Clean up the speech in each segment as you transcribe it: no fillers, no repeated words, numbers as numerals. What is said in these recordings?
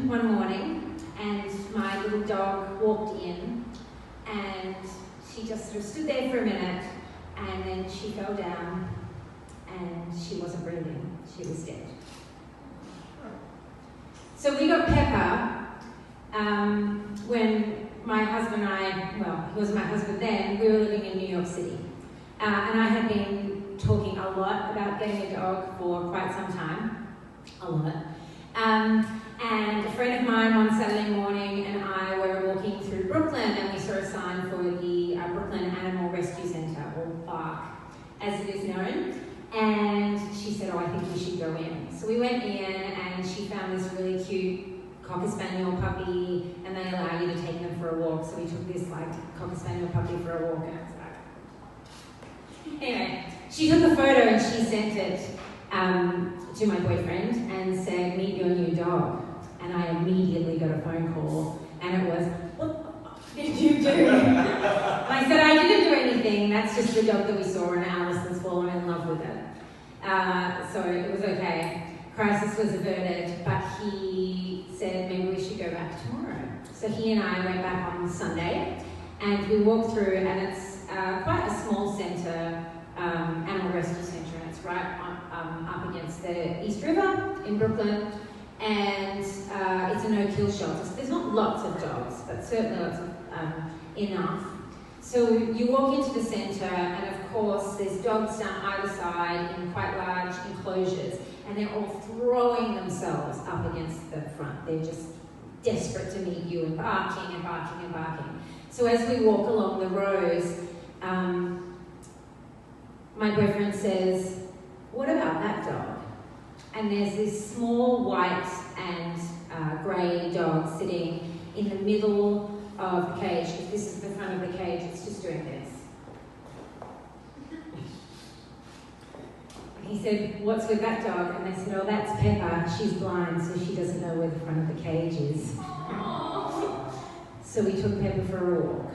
one morning and my little dog walked in and she just sort of stood there for a minute and then she fell down and she wasn't breathing. She was dead. So we got Pepper when my husband and I, well, he was my husband then, we were living in New York City. And I had been talking a lot about getting a dog for quite some time. A lot. And a friend of mine one Saturday morning and I were walking through Brooklyn and we saw a sign for the Brooklyn Animal Rescue Centre, or BARC as it is known. And she said, oh, I think we should go in. So we went in and she found this really cute Cocker Spaniel puppy and they allow you to take them for a walk. So we took this Cocker Spaniel puppy for a walk and I was like... Anyway, she took a photo and she sent it to my boyfriend and said, meet your new dog. And I immediately got a phone call and it was, what did you do? And I said, I didn't do anything. That's just the dog that we saw and Alison's fallen in love with it. So it was okay. Crisis was averted, but he said maybe we should go back tomorrow. So he and I went back on Sunday and we walked through and it's quite a small centre, animal rescue centre, and it's right up against the East River in Brooklyn. And it's a no-kill shelter. So there's not lots of dogs, but certainly lots of enough. So you walk into the centre, and of course there's dogs down either side in quite large enclosures, and they're all throwing themselves up against the front. They're just desperate to meet you and barking and barking and barking. So as we walk along the rows, my boyfriend says, what about that dog? And there's this small white and grey dog sitting in the middle of the cage. If this is the front of the cage, it's just doing this. And he said, what's with that dog? And they said, oh, that's Pepper. She's blind, so she doesn't know where the front of the cage is. So we took Pepper for a walk.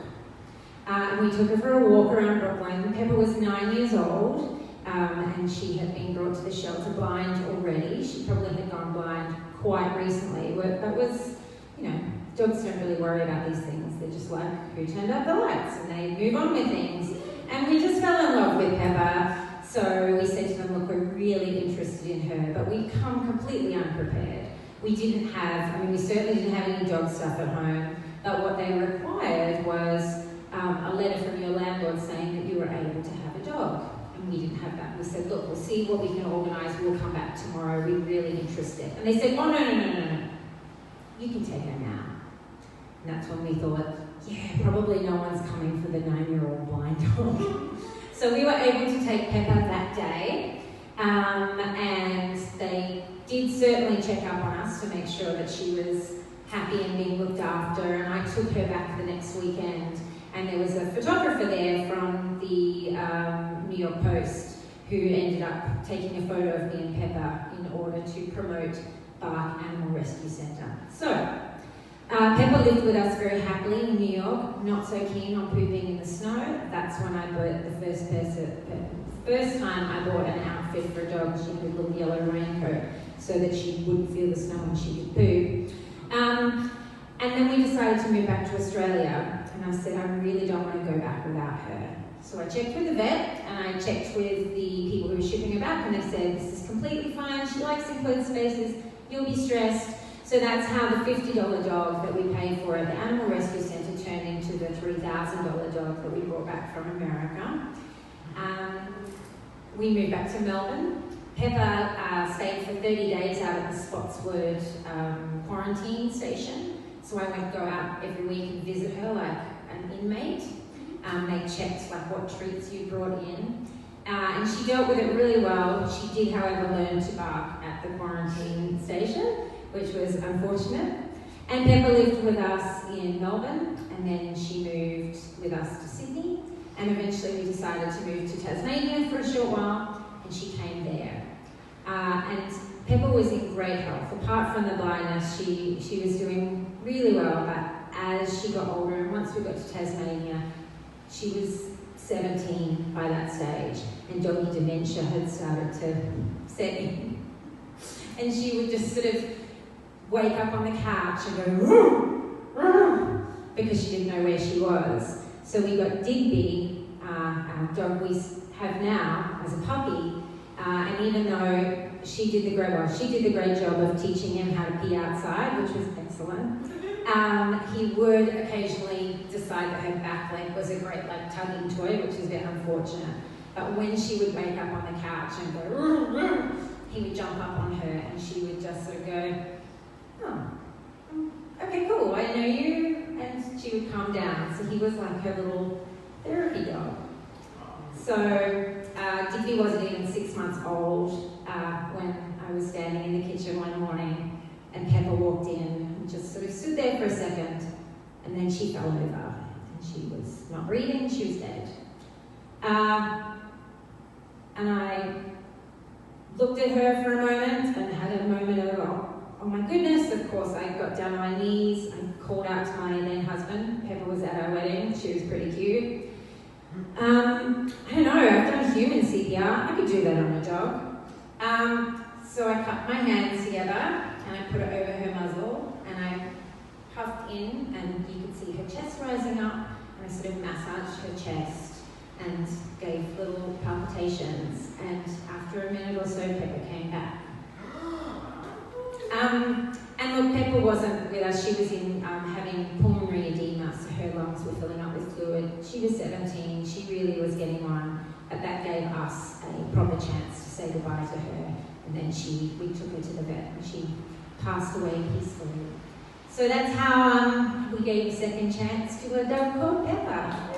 We took her for a walk around Brooklyn. Pepper was 9 years old. And she had been brought to the shelter blind already. She probably had gone blind quite recently. That was, you know, dogs don't really worry about these things. They're just like, who turned up the lights? And they move on with things. And we just fell in love with Pepper. So we said to them, look, we're really interested in her, but we come completely unprepared. We didn't have, we certainly didn't have any dog stuff at home, but what they required was a letter from your landlord saying that you were able to have a dog. We didn't have that. We said, look, we'll see what we can organise. We'll come back tomorrow. We're really interested. And they said, oh, no. You can take her now. And that's when we thought, yeah, probably no one's coming for the 9-year-old blind dog. So we were able to take Pepper that day. And they did certainly check up on us to make sure that she was happy and being looked after. And I took her back the next weekend. And there was a photographer there from the New York Post who ended up taking a photo of me and Pepper in order to promote BARC Animal Rescue Centre. So, Pepper lived with us very happily in New York, not so keen on pooping in the snow. That's when I bought the first time I bought an outfit for a dog. She had a little yellow raincoat so that she wouldn't feel the snow when she could poop. And then we decided to move back to Australia. And I said, I really don't want to go back without her. So I checked with the vet and I checked with the people who were shipping her back and they said, this is completely fine. She likes enclosed spaces. You'll be stressed. So that's how the $50 dog that we paid for at the Animal Rescue Centre turned into the $3,000 dog that we brought back from America. We moved back to Melbourne. Pepper stayed for 30 days out at the Spotswood quarantine station. So I would go out every week and visit her like an inmate. They checked what treats you brought in. And she dealt with it really well. She did, however, learn to bark at the quarantine station, which was unfortunate. And Pepper lived with us in Melbourne, and then she moved with us to Sydney. And eventually we decided to move to Tasmania for a short while, and she came there. And Pepper was in great health. Apart from the blindness, she was doing really well, but as she got older, and once we got to Tasmania, she was 17 by that stage, and doggy dementia had started to set in. And she would just sort of wake up on the couch and go, "Roo, roo," because she didn't know where she was. So we got Digby, our dog we have now as a puppy, and even though she did the great job of teaching him how to pee outside, which was excellent. He would occasionally decide that her back leg was a great tugging toy, which is a bit unfortunate. But when she would wake up on the couch and go, "Roo, roo," he would jump up on her and she would just sort of go, "Oh, okay, cool, I know you," and she would calm down. So he was like her little therapy dog. So Digby wasn't even 6 months old when I was standing in the kitchen one morning and Pepper walked in and just sort of stood there for a second, and then she fell over and she was not breathing, she was dead. And I looked at her for a moment and had a moment of, oh my goodness. Of course, I got down on my knees and called out to my then husband. Pepper was at our wedding, she was pretty cute. I don't know, I've done human CPR, I could do that on a dog. So I cut my hands together and I put it over her muzzle and I puffed in and you could see her chest rising up and I sort of massaged her chest and gave little palpitations, and after a minute or so Pepper came back. And look, Pepper wasn't with us, she was in having pulmonary edema, so her lungs were filling up with fluid. She was 17, she really was getting on, but that gave us a proper chance to say goodbye to her, and then we took her to the vet and she passed away peacefully. So that's how we gave a second chance to a dog called Pepper.